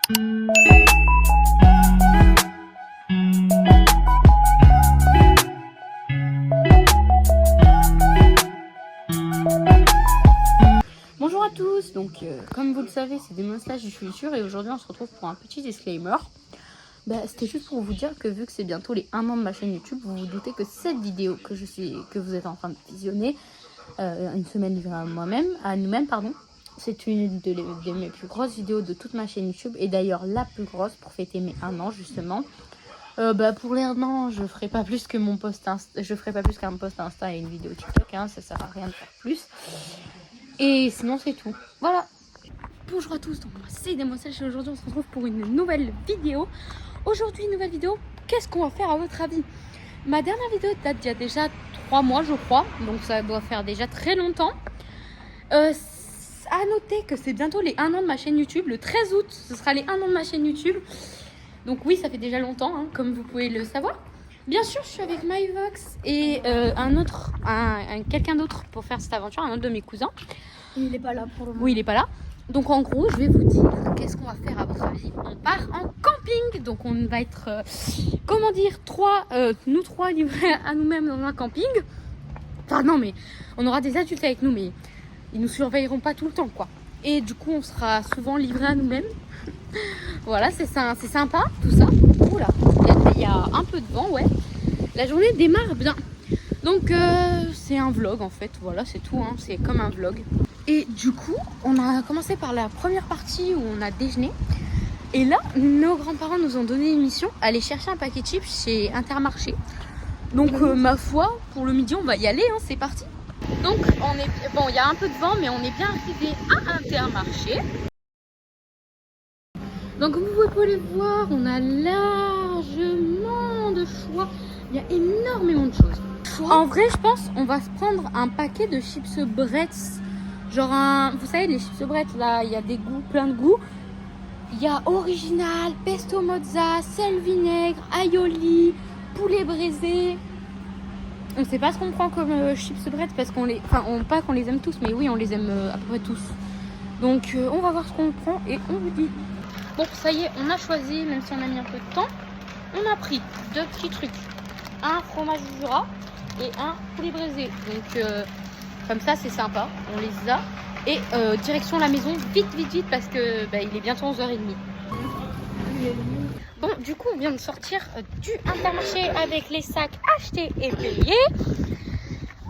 Bonjour à tous, donc comme vous le savez c'est Démonslage du futur et aujourd'hui on se retrouve pour un petit disclaimer. C'était juste pour vous dire que vu que c'est bientôt les 1 an de ma chaîne YouTube, vous vous doutez que cette vidéo que vous êtes en train de visionner, une semaine livrée à nous-mêmes, c'est une de mes plus grosses vidéos de toute ma chaîne YouTube et d'ailleurs la plus grosse pour fêter mes 1 an justement. Pour les 1 an, je ferai pas plus que mon post Insta, je ferai pas plus qu'un post Insta et une vidéo TikTok, hein, ça sert à rien de faire plus. Et sinon c'est tout. Voilà. Bonjour à tous, donc moi c'est Démonslage et aujourd'hui on se retrouve pour une nouvelle vidéo. Aujourd'hui nouvelle vidéo, qu'est-ce qu'on va faire à votre avis? Ma dernière vidéo date d'il y a déjà 3 mois je crois, donc ça doit faire déjà très longtemps. À noter que c'est bientôt les 1 an de ma chaîne YouTube, le 13 août ce sera les 1 an de ma chaîne YouTube. Donc oui ça fait déjà longtemps hein, comme vous pouvez le savoir. Bien sûr je suis avec MyVox et quelqu'un d'autre pour faire cette aventure, un autre de mes cousins. Il n'est pas là pour le moment. Oui il est pas là. Donc en gros je vais vous dire qu'est-ce qu'on va faire à votre avis. On part en camping, donc on va être nous trois livrés à nous-mêmes dans un camping. Enfin non mais on aura des adultes avec nous mais ils nous surveilleront pas tout le temps quoi. Et du coup on sera souvent livrés à nous-mêmes. Voilà c'est sympa tout ça. Oula, il y a un peu de vent ouais. La journée démarre bien. Donc c'est un vlog en fait, voilà c'est tout hein. C'est comme un vlog. Et du coup, on a commencé par la première partie où on a déjeuné. Et là, nos grands-parents nous ont donné une mission, aller chercher un paquet de chips chez Intermarché. Donc, ma foi, pour le midi, on va y aller, hein, c'est parti. Donc, il y a un peu de vent, mais on est bien arrivé à Intermarché. Donc, comme vous pouvez le voir, on a largement de choix. Il y a énormément de choses. En vrai, je pense on va se prendre un paquet de chips Bretz. Genre vous savez les chips Bretz là, il y a des goûts, plein de goûts. Il y a original, pesto mozza, sel vinaigre, aioli, poulet braisé. On sait pas ce qu'on prend comme chips Bretz parce pas qu'on les aime tous, mais oui on les aime à peu près tous. Donc on va voir ce qu'on prend et on vous dit. Bon ça y est, on a choisi, même si on a mis un peu de temps. On a pris 2 petits trucs. Un fromage Jura et un poulet braisé. Donc comme ça c'est sympa, on les a. Et direction la maison, vite parce que il est bientôt 11h30. Bon du coup on vient de sortir du Intermarché avec les sacs achetés et payés.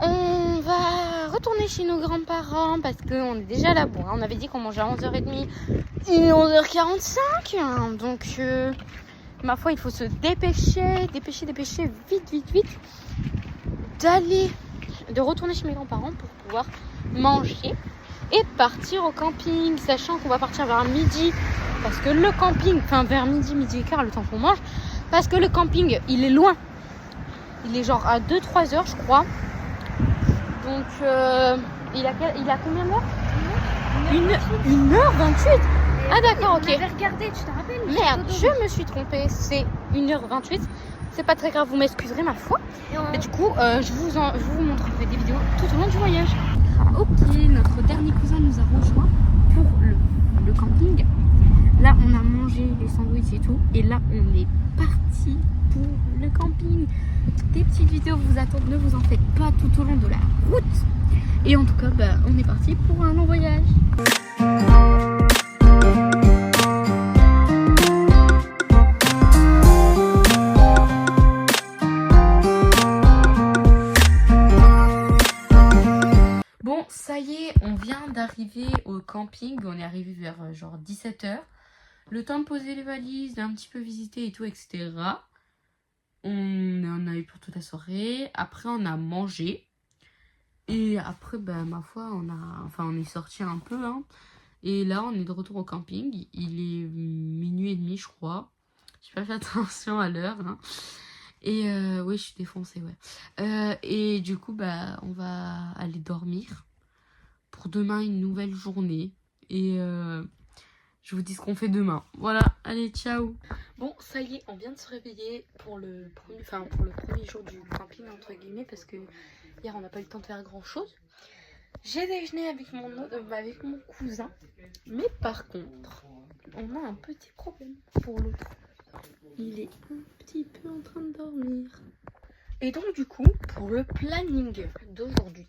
On va retourner chez nos grands-parents parce qu'on est déjà là. Bon, on avait dit qu'on mangeait à 11h30 et 11h45. Donc ma foi il faut se dépêcher vite de retourner chez mes grands-parents pour pouvoir manger et partir au camping, sachant qu'on va partir vers midi parce que le camping, vers midi et quart le temps qu'on mange, parce que le camping il est loin, il est genre à 2-3 heures je crois. Donc il a combien d'heures? 1h28. Ah d'accord, ok. On avait regardé, tu te rappelles? Merde, je me suis trompée, c'est 1h28. C'est pas très grave, vous m'excuserez ma foi. Et du coup, je vous montrerai des vidéos tout au long du voyage. Ok, notre dernier cousin nous a rejoint pour le camping. Là, on a mangé les sandwichs et tout. Et là, on est parti pour le camping. Des petites vidéos vous attendent, ne vous en faites pas tout au long de la route. Et en tout cas, on est parti pour un long voyage. Ça y est, on vient d'arriver au camping, on est arrivé vers genre 17h. Le temps de poser les valises, d'un petit peu visiter et tout, etc. On en a eu pour toute la soirée. Après, on a mangé. Et après, ma foi, on est sorti un peu. Hein. Et là, on est de retour au camping. Il est 12h30, je crois. J'ai pas fait attention à l'heure. Hein. Et oui, je suis défoncée, ouais. Et du coup, on va aller dormir. Pour demain une nouvelle journée et je vous dis ce qu'on fait demain. Voilà, allez ciao. Bon ça y est, on vient de se réveiller pour le premier jour du camping entre guillemets parce que hier on n'a pas eu le temps de faire grand chose. J'ai déjeuné avec mon cousin, mais par contre on a un petit problème pour l'autre. Il est un petit peu en train de dormir. Et donc du coup, pour le planning d'aujourd'hui,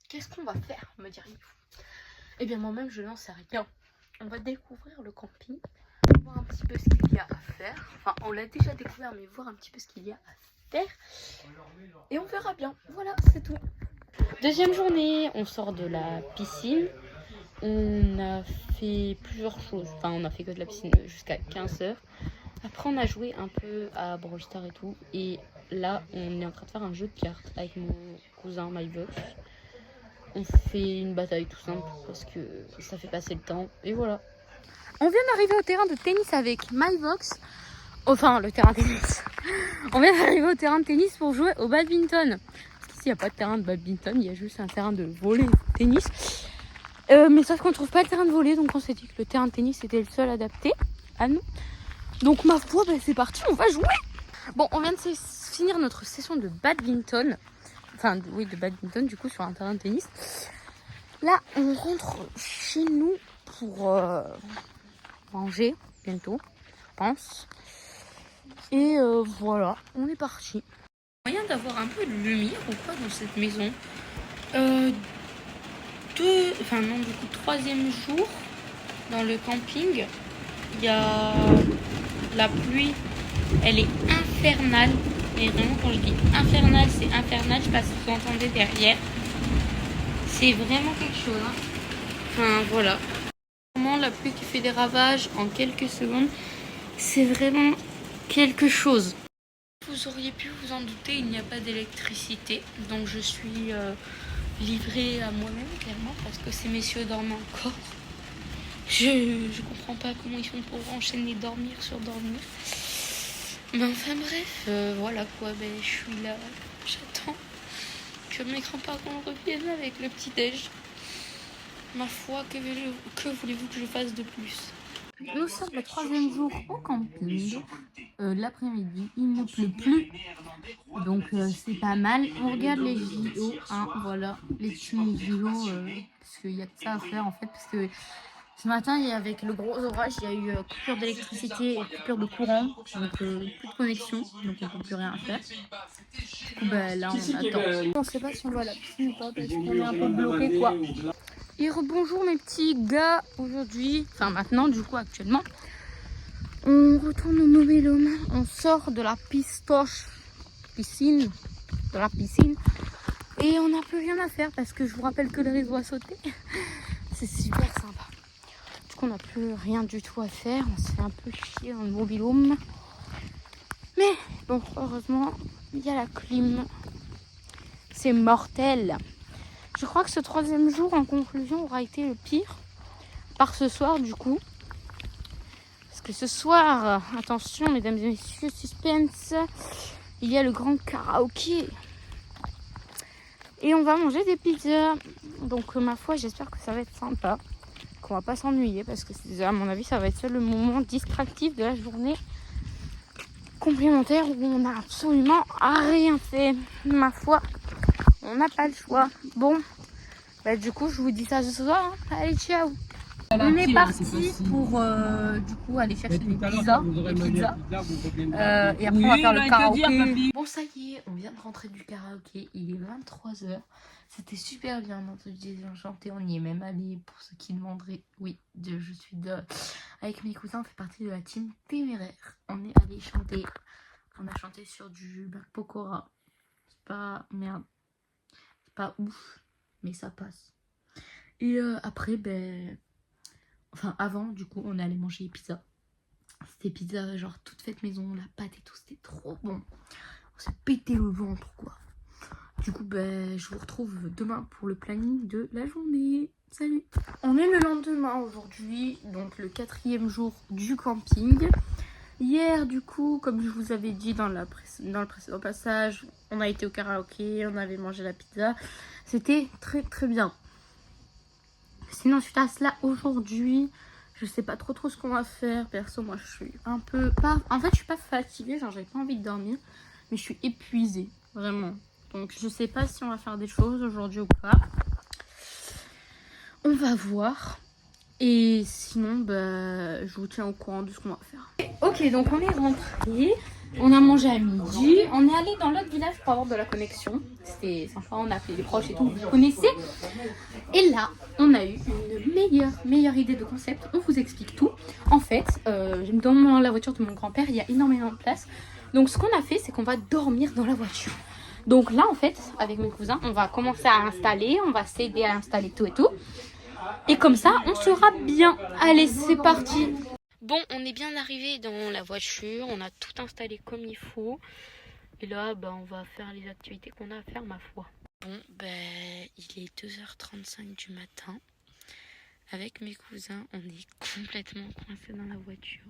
qu'est-ce qu'on va faire, me diriez-vous? Eh bien moi-même je n'en sais rien. On va découvrir le camping, voir un petit peu ce qu'il y a à faire. Enfin on l'a déjà découvert mais voir un petit peu ce qu'il y a à faire. Et on verra bien. Voilà, c'est tout. Deuxième journée, on sort de la piscine. On a fait plusieurs choses. Enfin on a fait que de la piscine jusqu'à 15h. Après on a joué un peu à Brawl Stars et tout. Et là on est en train de faire un jeu de cartes avec mon cousin MyVox. On fait une bataille tout simple parce que ça fait passer le temps. Et voilà. On vient d'arriver au terrain de tennis avec MyVox. Enfin le terrain de tennis. On vient d'arriver au terrain de tennis pour jouer au badminton. Parce qu'ici il n'y a pas de terrain de badminton. Il y a juste un terrain de volley tennis. Mais sauf qu'on ne trouve pas le terrain de volley. Donc on s'est dit que le terrain de tennis était le seul adapté à nous. Donc ma foi, c'est parti, on va jouer. Bon, on vient de finir notre session de badminton. Enfin, oui, de badminton, du coup, sur un terrain de tennis. Là, on rentre chez nous pour manger bientôt, je pense. Et voilà, on est parti. Moyen d'avoir un peu de lumière ou quoi dans cette maison. Troisième jour dans le camping. Il y a la pluie, elle est infernale. Et vraiment, quand je dis infernal, c'est infernal. Je sais pas si vous entendez derrière. C'est vraiment quelque chose. Hein. Enfin, voilà. Vraiment, la pluie qui fait des ravages en quelques secondes. C'est vraiment quelque chose. Vous auriez pu vous en douter, il n'y a pas d'électricité. Donc, je suis livrée à moi-même, clairement, parce que ces messieurs dorment encore. Je comprends pas comment ils font pour enchaîner dormir sur dormir. Mais enfin bref, voilà quoi, je suis là, j'attends que mes grands-parents reviennent avec le petit-déj. Ma foi, que voulez-vous que je fasse de plus? Nous sommes le troisième jour au camping, l'après-midi, il ne pleut plus, donc c'est pas mal. On regarde les JO, hein, voilà, les teams JO, parce qu'il y a que ça à faire en fait, parce que ce matin, avec le gros orage, il y a eu coupure d'électricité et coupure de courant, donc plus de connexion, donc on peut plus rien faire. Du coup, là on attend. On ne sait pas si on va à la piscine ou pas parce qu'on est un peu bloqué quoi. Et rebonjour mes petits gars, aujourd'hui, enfin maintenant du coup actuellement, on retourne au Novelum, on sort de la piscine, et on n'a plus rien à faire parce que je vous rappelle que le réseau a sauté. C'est super sympa. Du coup on n'a plus rien du tout à faire, on se fait un peu chier dans le mobil-home. Mais bon, heureusement, il y a la clim. C'est mortel. Je crois que ce troisième jour en conclusion aura été le pire. Par ce soir du coup. Parce que ce soir, attention mesdames et messieurs, suspense, il y a le grand karaoké. Et on va manger des pizzas. Donc ma foi, j'espère que ça va être sympa. Qu'on va pas s'ennuyer parce que à mon avis ça va être le moment distractif de la journée complémentaire où on n'a absolument rien fait. Ma foi, on n'a pas le choix. Bon, du coup je vous dis ça ce soir. Hein. Allez, ciao. On est parti pour du coup aller chercher des pizzas. Et après on va faire le karaoké. Bon ça y est, on vient de rentrer du karaoké. Il est 23h. C'était super bien notre désenchanté. On y est même allé pour ceux qui demanderaient. Oui, je suis avec mes cousins, on fait partie de la team Téméraire. On est allé chanter. On a chanté sur du Pokora. C'est pas merde. C'est pas ouf, mais ça passe. Et après, enfin avant, du coup, on est allé manger les pizzas. C'était pizza genre toute faite maison, la pâte et tout, c'était trop bon. On s'est pété le ventre quoi. Du coup, je vous retrouve demain pour le planning de la journée. Salut! On est le lendemain aujourd'hui, donc le 4e jour du camping. Hier, du coup, comme je vous avais dit dans le précédent passage, on a été au karaoké, on avait mangé la pizza. C'était très très bien. Sinon, suite à cela, aujourd'hui, je sais pas trop ce qu'on va faire. Perso, moi, je suis un peu... En fait, je suis pas fatiguée, genre, j'avais pas envie de dormir. Mais je suis épuisée, vraiment. Donc, je sais pas si on va faire des choses aujourd'hui ou pas. On va voir. Et sinon, bah, je vous tiens au courant de ce qu'on va faire. Ok, donc on est rentré, on a mangé à midi, on est allé dans l'autre village pour avoir de la connexion. C'était sympa, on a appelé les proches et tout, vous connaissez. Et là, on a eu une meilleure idée de concept. On vous explique tout. En fait, dans la voiture de mon grand-père, il y a énormément de place. Donc ce qu'on a fait, c'est qu'on va dormir dans la voiture. Donc là, en fait, avec mes cousins, on va commencer à installer, on va s'aider à installer tout et tout. Et comme ça, on sera bien. Allez, c'est parti. Bon, on est bien arrivé dans la voiture, on a tout installé comme il faut. Et là, bah, on va faire les activités qu'on a à faire, ma foi. Bon, ben, il est 2h35 du matin. Avec mes cousins, on est complètement coincés dans la voiture.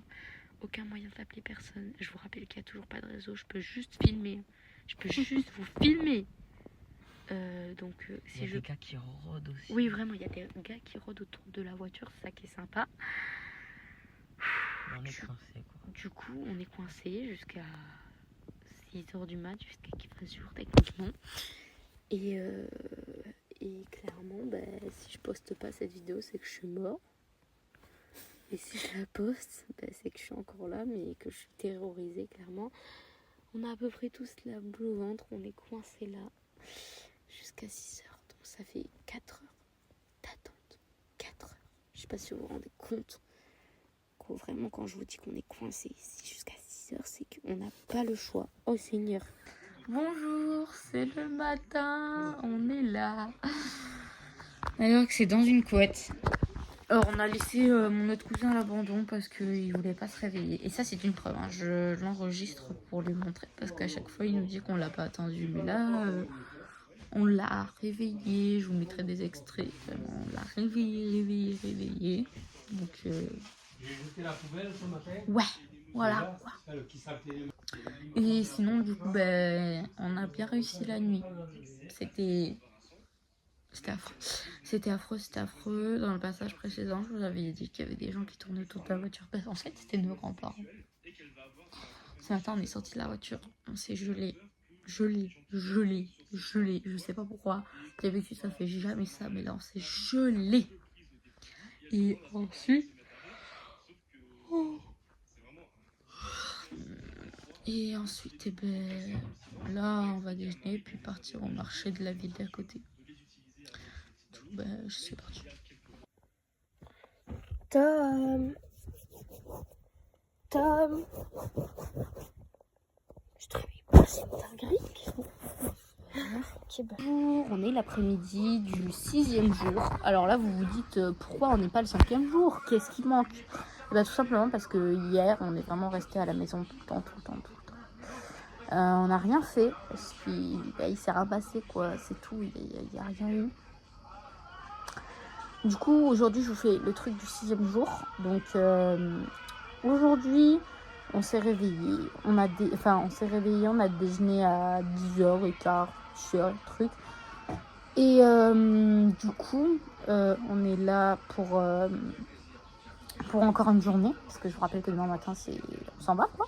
Aucun moyen d'appeler personne. Je vous rappelle qu'il n'y a toujours pas de réseau, je peux juste filmer. Je peux juste vous filmer. Il y a des gars qui rôdent aussi. Oui, vraiment, il y a des gars qui rôdent autour de la voiture, c'est ça qui est sympa. On est coincé quoi. Du coup, on est coincé jusqu'à 6h du mat, jusqu'à qu'il fasse jour techniquement. Et clairement, bah, si je poste pas cette vidéo, c'est que je suis mort. Et si je la poste, bah, c'est que je suis encore là, mais que je suis terrorisée, clairement. On a à peu près tous la boule au ventre, on est coincé là jusqu'à 6h. Donc ça fait 4 heures d'attente. 4 heures. Je sais pas si vous vous rendez compte. Vraiment, quand je vous dis qu'on est coincé ici jusqu'à 6h, c'est qu'on n'a pas le choix. Oh Seigneur. Bonjour, c'est le matin, on est là. Alors que c'est dans une couette. Alors on a laissé mon autre cousin à l'abandon parce qu'il voulait pas se réveiller. Et ça c'est une preuve, hein. Je l'enregistre pour lui montrer parce qu'à chaque fois il nous dit qu'on l'a pas attendu. Mais là, on l'a réveillé, je vous mettrai des extraits. Vraiment, on l'a réveillé. Donc ouais, voilà. Et sinon du coup ben, on a bien réussi la nuit. C'était affreux. Dans le passage précédent, je vous avais dit qu'il y avait des gens qui tournaient autour de la voiture. En fait, c'était nos grands-parents. Ce matin, on est sorti de la voiture. On s'est gelé. Je sais pas pourquoi. D'habitude, ça fait jamais ça. Mais là, on s'est gelé. Et ensuite... eh ben, là, on va déjeuner. Puis partir au marché de la ville d'à côté. Ben, je suis partie. Tom. Je te réveille pas, c'est une dinguerie. Bonjour, on est l'après-midi du 6e jour. Alors là, vous vous dites pourquoi on n'est pas le 5e jour? Qu'est-ce qui manque? Et ben, tout simplement parce que hier, on est vraiment resté à la maison tout le temps. On n'a rien fait parce qu'il s'est rien passé, quoi. C'est tout, il n'y a rien eu. Du coup, aujourd'hui, je vous fais le truc du 6e jour. Donc, aujourd'hui, on s'est réveillé. On a déjeuné à 10h15, 10h, truc. Et du coup, on est là pour encore une journée. Parce que je vous rappelle que demain matin, on s'en va, quoi.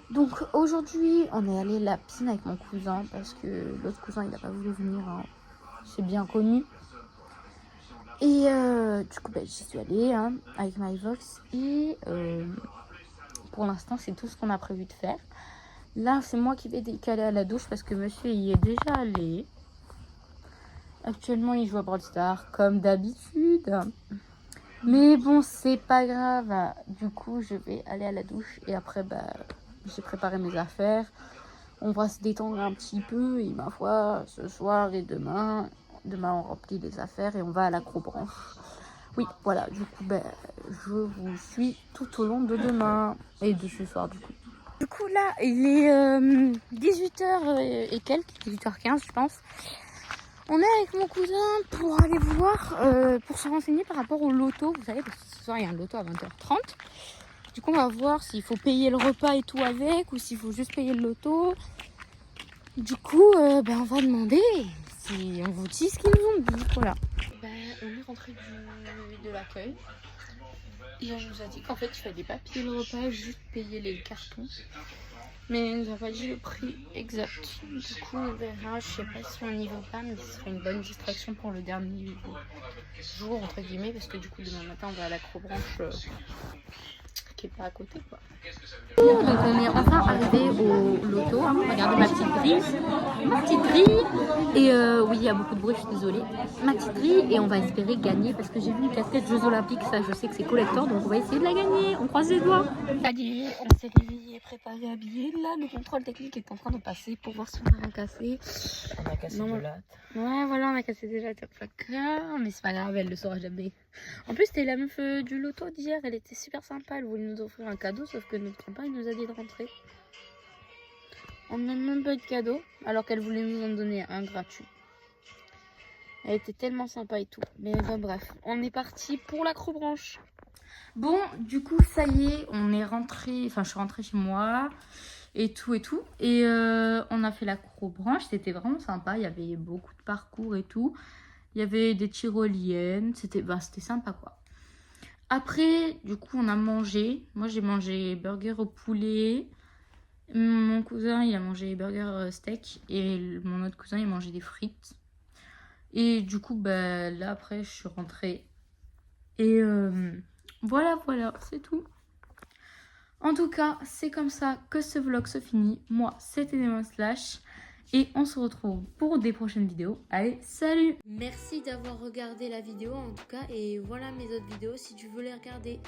Donc, aujourd'hui, on est allé à la piscine avec mon cousin. Parce que l'autre cousin, il n'a pas voulu venir. Hein. C'est bien connu. Et du coup, j'y suis allée avec MyVox. Et pour l'instant, c'est tout ce qu'on a prévu de faire. Là, c'est moi qui vais décaler à la douche parce que monsieur y est déjà allé. Actuellement, il joue à Brawl Stars comme d'habitude. Mais bon, c'est pas grave. Du coup, je vais aller à la douche. Et après, j'ai préparé mes affaires. On va se détendre un petit peu. Et ma foi, ce soir et demain, on remplit les affaires et on va à l'acrobranche. Oui, voilà. Du coup, je vous suis tout au long de demain. Et de ce soir, du coup. Du coup, là, il est 18h et quelques, 18h15, je pense. On est avec mon cousin pour aller voir, pour se renseigner par rapport au loto. Vous savez, parce que ce soir, il y a un loto à 20h30. Du coup, on va voir s'il faut payer le repas et tout avec ou s'il faut juste payer le loto. Du coup, on va demander si on vous dit ce qu'ils nous ont dit. Voilà. On est rentré de l'accueil. Et on nous a dit qu'en fait, il fallait pas payer le repas, juste payer les cartons. Mais elle nous a pas dit le prix exact. Du coup, on verra. Je sais pas si on y va pas, mais ce serait une bonne distraction pour le dernier jour, entre guillemets, parce que du coup, demain matin, on va à l'acrobranche qui est pas à côté, quoi. Donc, on est enfin arrivé au loto. Hein. Regardez ma petite grille. Ma petite grille. Et oui, il y a beaucoup de bruit, je suis désolée. Ma petite grille. Et on va espérer gagner parce que j'ai vu une casquette Jeux Olympiques. Ça, je sais que c'est collector, donc on va essayer de la gagner. On croise les doigts. Allez, on s'est réveillé, préparé, habillé. Là, le contrôle technique est en train de passer pour voir si on a rien cassé. On a cassé de latte. Ouais, voilà, on a cassé déjà le placard. Mais c'est pas grave, elle le saura jamais. En plus, c'était la meuf du loto d'hier. Elle était super sympa. Elle voulait nous offrir un cadeau, sauf que notre papa, il nous a dit de rentrer. On n'a même pas eu de cadeau, alors qu'elle voulait nous en donner un gratuit. Elle était tellement sympa et tout. Mais bon, bref, on est parti pour l'acrobranche. Bon, du coup, ça y est, on est rentré. Enfin, je suis rentrée chez moi et tout et tout. Et on a fait l'acrobranche. C'était vraiment sympa. Il y avait beaucoup de parcours et tout. Il y avait des tyroliennes. C'était sympa, quoi. Après, du coup, on a mangé. Moi, j'ai mangé burger au poulet. Mon cousin, il a mangé burger steak. Et mon autre cousin, il a mangé des frites. Et du coup, là, après, je suis rentrée. Et voilà, c'est tout. En tout cas, c'est comme ça que ce vlog se finit. Moi, c'était Demon Slash. Et on se retrouve pour des prochaines vidéos. Allez, salut! Merci d'avoir regardé la vidéo en tout cas. Et voilà mes autres vidéos si tu veux les regarder.